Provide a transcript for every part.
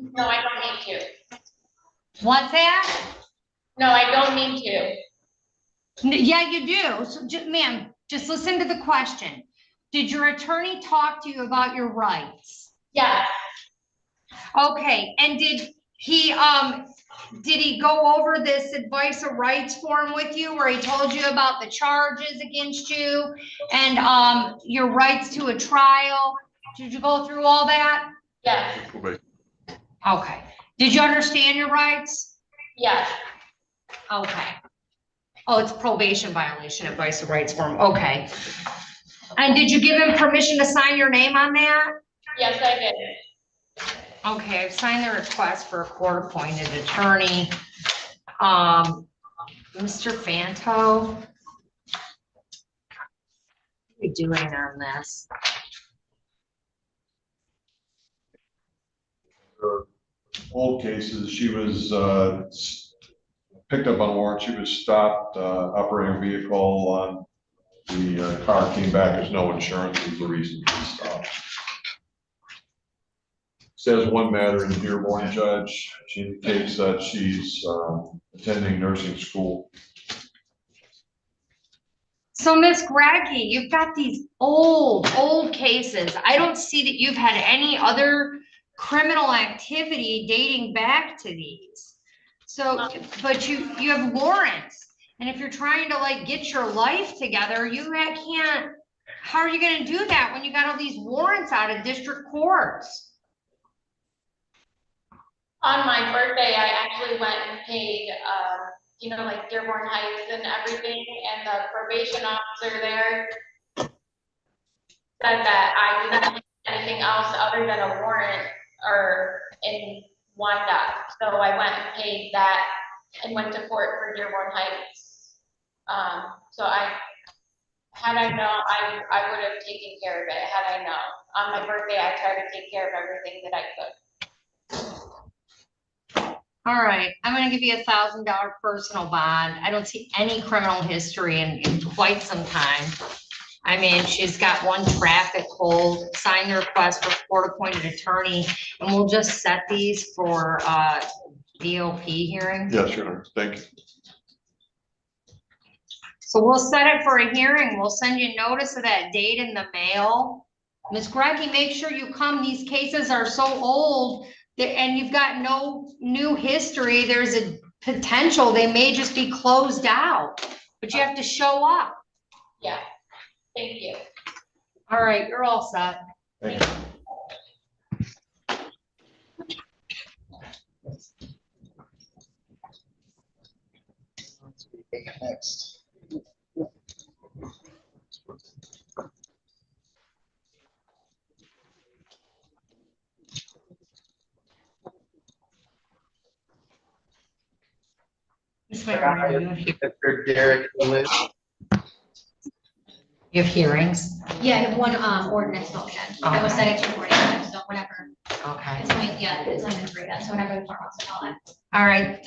No, I don't need to. What's that? No, I don't need to. Yeah, you do. So, ma'am, just listen to the question. Did your attorney talk to you about your rights? Yes. Okay, and did he go over this advice of rights form with you where he told you about the charges against you and your rights to a trial? Did you go through all that? Yes. Okay. Did you understand your rights? Yes. Okay. Oh, it's probation violation advice of rights form. Okay. And did you give him permission to sign your name on that? Yes, I did. Okay, I've signed the request for a court-appointed attorney. Mr. Fanto, what are you doing on this? Her old cases, she was picked up on warrant. She was stopped operating a vehicle on the car came back as no insurance was the reason she was stopped. Says one matter in Dearborn, Judge. She indicates that she's attending nursing school. So Miss Greggy, you've got these old cases. I don't see that you've had any other criminal activity dating back to these. So, but you have warrants. And if you're trying to like get your life together, you can't, how are you gonna do that when you got all these warrants out of district courts? On my birthday, I actually went and paid, you know, like Dearborn Heights and everything, and the probation officer there said that I didn't have anything else other than a warrant or in windup. So I went and paid that and went to court for Dearborn Heights. So had I known, I would have taken care of it had I known. On my birthday, I tried to take care of everything that I could. All right, I'm gonna give you $1,000 personal bond. I don't see any criminal history in quite some time. I mean, she's got one traffic hold, signed the request for court-appointed attorney, and we'll just set these for DOP hearing. Yes, Your Honor. Thank you. So we'll set it for a hearing. We'll send you notice of that date in the mail. Ms. Greggy, make sure you come. These cases are so old and you've got no new history. There's a potential they may just be closed out, but you have to show up. Yeah, thank you. All right, you're all set. Thank you. Next. Ms. McGuire, Mr. Derek Lewis. you have hearings? Yeah, I have one ordinance motion. I was setting 245, so whenever. Okay. It's only, yeah, it's only for that, so whenever the court wants to call it. All right,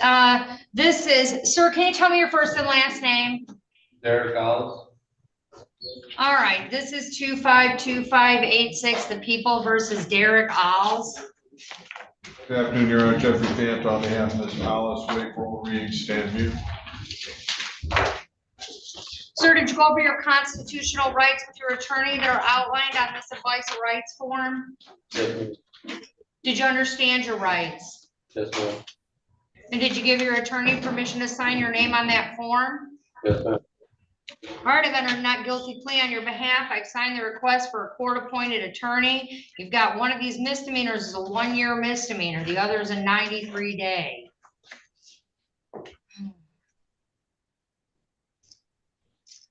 this is, sir, can you tell me your first and last name? Derek Alves. All right, this is 252586, the People versus Derek Alves. Good afternoon, Your Honor. Jeffrey Fant on behalf of Ms. Hollis, Wakeful, Reed, stand mute. Sir, did you go over your constitutional rights with your attorney that are outlined on this advice of rights form? Yes, Did you understand your rights? yes, ma'am. And did you give your attorney permission to sign your name on that form? Yes, ma'am. All right, I've entered a not guilty plea on your behalf. I've signed the request for a court-appointed attorney. You've got one of these misdemeanors is a 1-year misdemeanor. The other is a 93-day.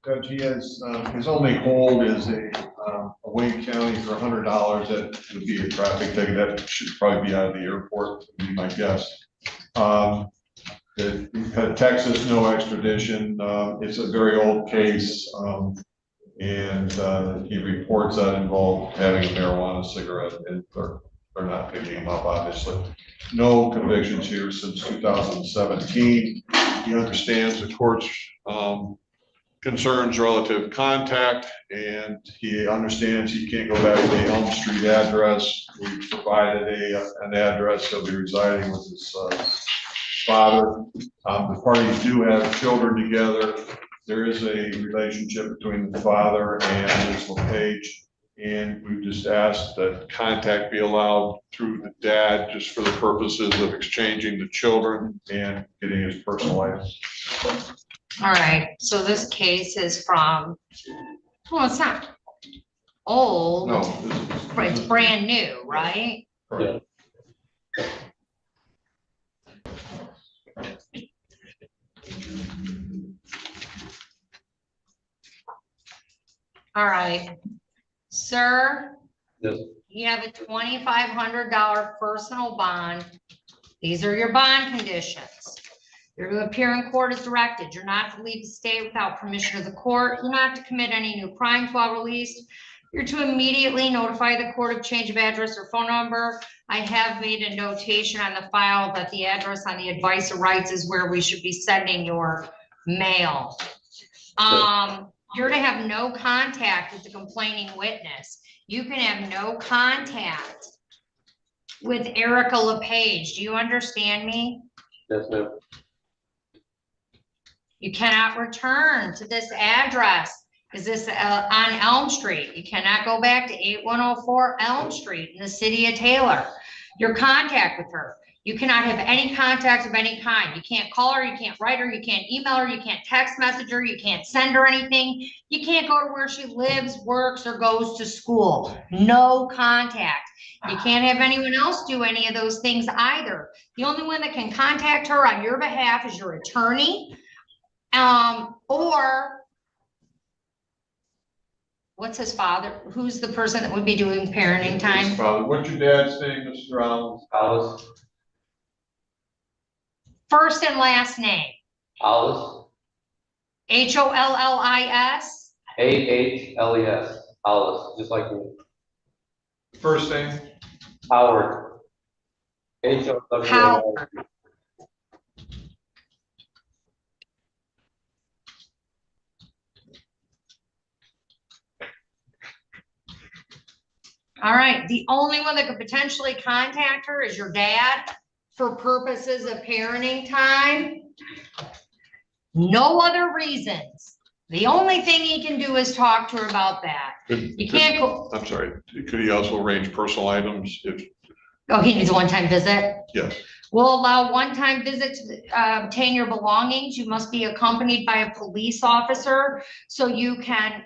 Judge, he has, his only hold is a Wayne County for $100. That would be a traffic ticket. That should probably be out of the airport, would be my guess. Texas, no extradition. It's a very old case. And he reports that involved having a marijuana cigarette, and they're not picking him up, obviously. No convictions here since 2017. He understands the court's concerns relative contact, and he understands he can't go back to the Elm Street address. We provided an address. He'll be residing with his father. The parties do have children together. There is a relationship between the father and Ms. LePage, and we've just asked that contact be allowed through the dad just for the purposes of exchanging the children and getting his personal items. All right, so this case is from, well, it's not old. No. It's brand new, right? Correct. All right, sir, Yes. you have a $2,500 personal bond. These are your bond conditions. You're to appear in court as directed. You're not to leave the state without permission of the court. You're not to commit any new crimes while released. You're to immediately notify the court of change of address or phone number. I have made a notation on the file that the address on the advice of rights is where we should be sending your mail. You're to have no contact with the complaining witness. You can have no contact with Erica LePage. Do you understand me? Yes, ma'am. You cannot return to this address. Is this on Elm Street? You cannot go back to 8104 Elm Street in the city of Taylor. Your contact with her. You cannot have any contact of any kind. You can't call her, you can't write her, you can't email her, you can't text message her, you can't send her anything. You can't go to where she lives, works, or goes to school. No contact. You can't have anyone else do any of those things either. The only one that can contact her on your behalf is your attorney. Or what's his father? Who's the person that would be doing parenting time? His father. What's your dad's name, Mr. Rollins? Alice. First and last name. Alice. Hollis. AHLES. Alice, just like me. First name? Howard. HOWARD. Howard. All right, the only one that could potentially contact her is your dad for purposes of parenting time. No other reasons. The only thing he can do is talk to her about that. You can't go. I'm sorry, could he also arrange personal items if? Oh, he needs a one-time visit? Yes. We'll allow one-time visit to obtain your belongings. You must be accompanied by a police officer so you can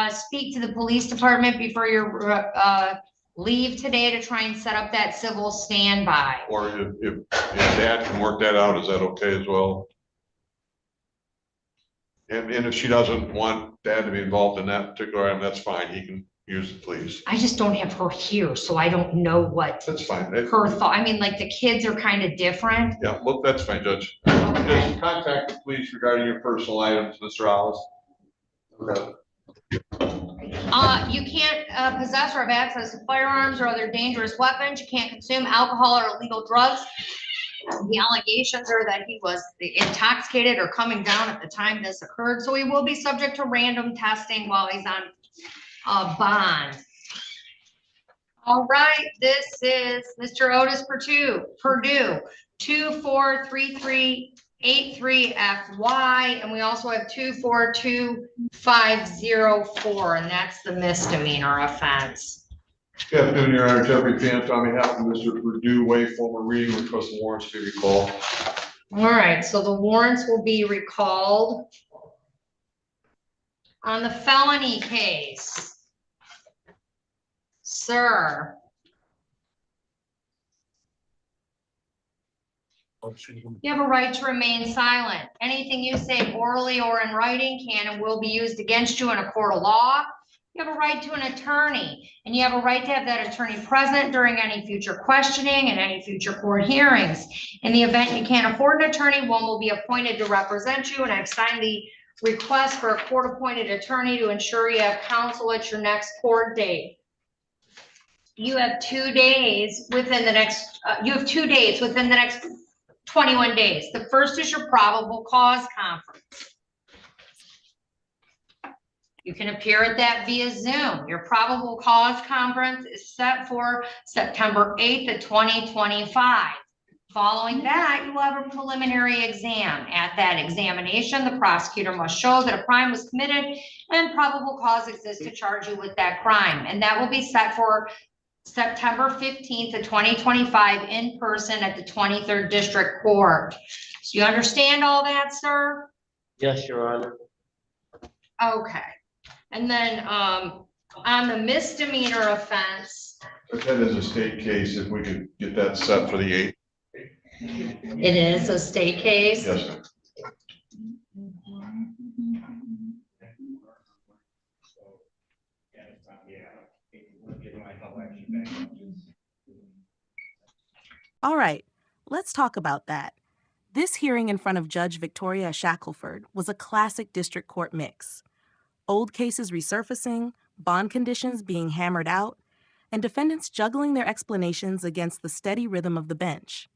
speak to the police department before your leave today to try and set up that civil standby. Or if dad can work that out, is that okay as well? And if she doesn't want dad to be involved in that particular item, that's fine. He can use the police. I just don't have her here, so I don't know what That's fine. her thought. I mean, like the kids are kind of different. Yeah, well, that's fine, Judge. Just contact the police regarding your personal items, Mr. Alice. Okay. You can't possess or have access to firearms or other dangerous weapons. You can't consume alcohol or illegal drugs. The allegations are that he was intoxicated or coming down at the time this occurred, so he will be subject to random testing while he's on bond. All right, this is Mr. Otis Purdue, 243383FY, and we also have 242504, and that's the misdemeanor offense. Good afternoon, Your Honor. Jeffrey Pant on behalf of Mr. Purdue, waive formal reading, request the warrants be recalled. All right, so the warrants will be recalled. On the felony case, sir. You have a right to remain silent. Anything you say orally or in writing can and will be used against you in a court of law. You have a right to an attorney, and you have a right to have that attorney present during any future questioning and any future court hearings. In the event you can't afford an attorney, one will be appointed to represent you, and I've signed the request for a court-appointed attorney to ensure you have counsel at your next court date. You have 2 days within the next, 21 days. The first is your probable cause conference. You can appear at that via Zoom. Your probable cause conference is set for September 8th of 2025. Following that, you will have a preliminary exam. At that examination, the prosecutor must show that a crime was committed and probable cause exists to charge you with that crime. And that will be set for September 15th of 2025 in person at the 23rd District Court. So you understand all that, sir? Yes, Your Honor. Okay. And then, on the misdemeanor offense, But that is a state case, if we could get that set for the 8th. it is a state case. Yes, sir. All right, let's talk about that. This hearing in front of Judge Victoria Shackelford was a classic district court mix. Old cases resurfacing, bond conditions being hammered out, and defendants juggling their explanations against the steady rhythm of the bench.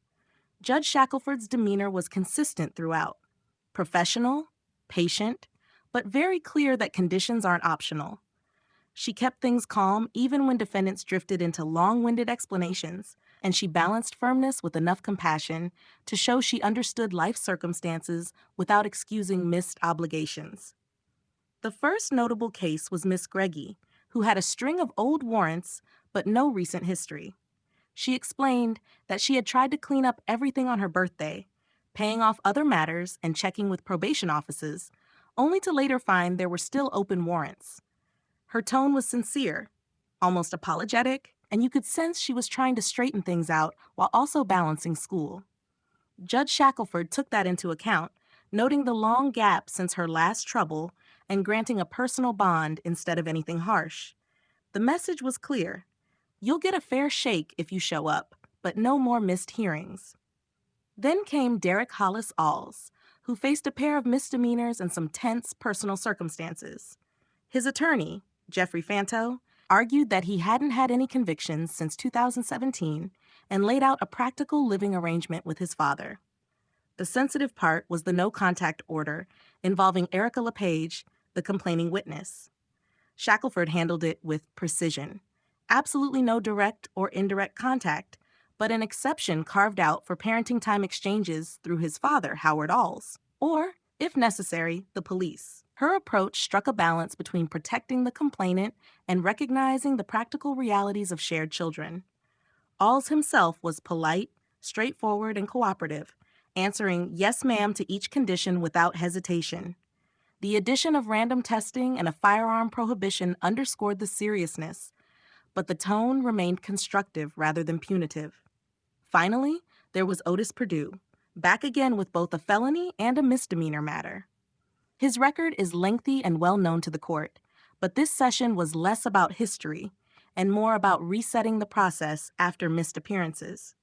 Judge Shackelford's demeanor was consistent throughout. Professional, patient, but very clear that conditions aren't optional. She kept things calm even when defendants drifted into long-winded explanations, and she balanced firmness with enough compassion to show she understood life circumstances without excusing missed obligations. The first notable case was Miss Greggy, who had a string of old warrants but no recent history. She explained that she had tried to clean up everything on her birthday, paying off other matters and checking with probation offices, only to later find there were still open warrants. Her tone was sincere, almost apologetic, and you could sense she was trying to straighten things out while also balancing school. Judge Shackelford took that into account, noting the long gap since her last trouble and granting a personal bond instead of anything harsh. The message was clear. You'll get a fair shake if you show up, but no more missed hearings. Then came Derek Hollis Alls, who faced a pair of misdemeanors and some tense personal circumstances. His attorney, Jeffrey Fanto, argued that he hadn't had any convictions since 2017 and laid out a practical living arrangement with his father. The sensitive part was the no-contact order involving Erica LePage, the complaining witness. Shackelford handled it with precision. Absolutely no direct or indirect contact, but an exception carved out for parenting time exchanges through his father, Howard Alls, or, if necessary, the police. Her approach struck a balance between protecting the complainant and recognizing the practical realities of shared children. Alls himself was polite, straightforward, and cooperative, answering yes ma'am to each condition without hesitation. The addition of random testing and a firearm prohibition underscored the seriousness, but the tone remained constructive rather than punitive. Finally, there was Otis Perdue, back again with both a felony and a misdemeanor matter. His record is lengthy and well known to the court, but this session was less about history and more about resetting the process after missed appearances.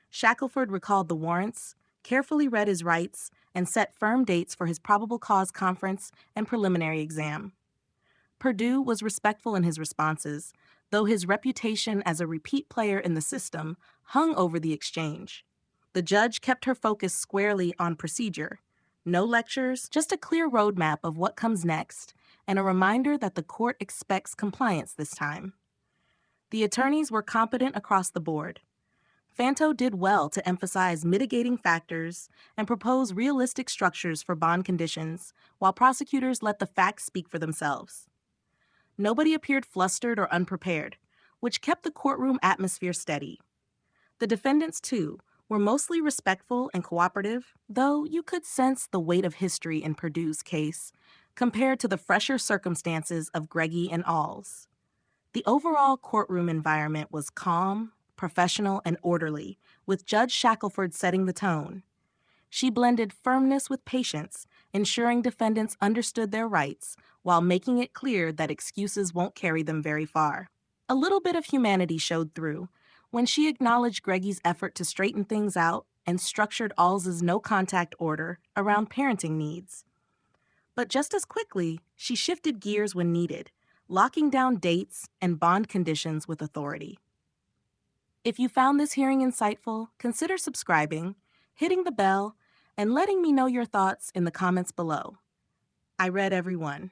Shackelford recalled the warrants, carefully read his rights, and set firm dates for his probable cause conference and preliminary exam. Perdue was respectful in his responses, though his reputation as a repeat player in the system hung over the exchange. The judge kept her focus squarely on procedure. No lectures, just a clear roadmap of what comes next, and a reminder that the court expects compliance this time. The attorneys were competent across the board. Fanto did well to emphasize mitigating factors and propose realistic structures for bond conditions, while prosecutors let the facts speak for themselves. Nobody appeared flustered or unprepared, which kept the courtroom atmosphere steady. The defendants, too, were mostly respectful and cooperative, though you could sense the weight of history in Perdue's case compared to the fresher circumstances of Greggy and Alls. The overall courtroom environment was calm, professional, and orderly, with Judge Shackelford setting the tone. She blended firmness with patience, ensuring defendants understood their rights while making it clear that excuses won't carry them very far. A little bit of humanity showed through when she acknowledged Greggy's effort to straighten things out and structured Alls's no-contact order around parenting needs. But just as quickly, she shifted gears when needed, locking down dates and bond conditions with authority. If you found this hearing insightful, consider subscribing, hitting the bell, and letting me know your thoughts in the comments below. I read every one.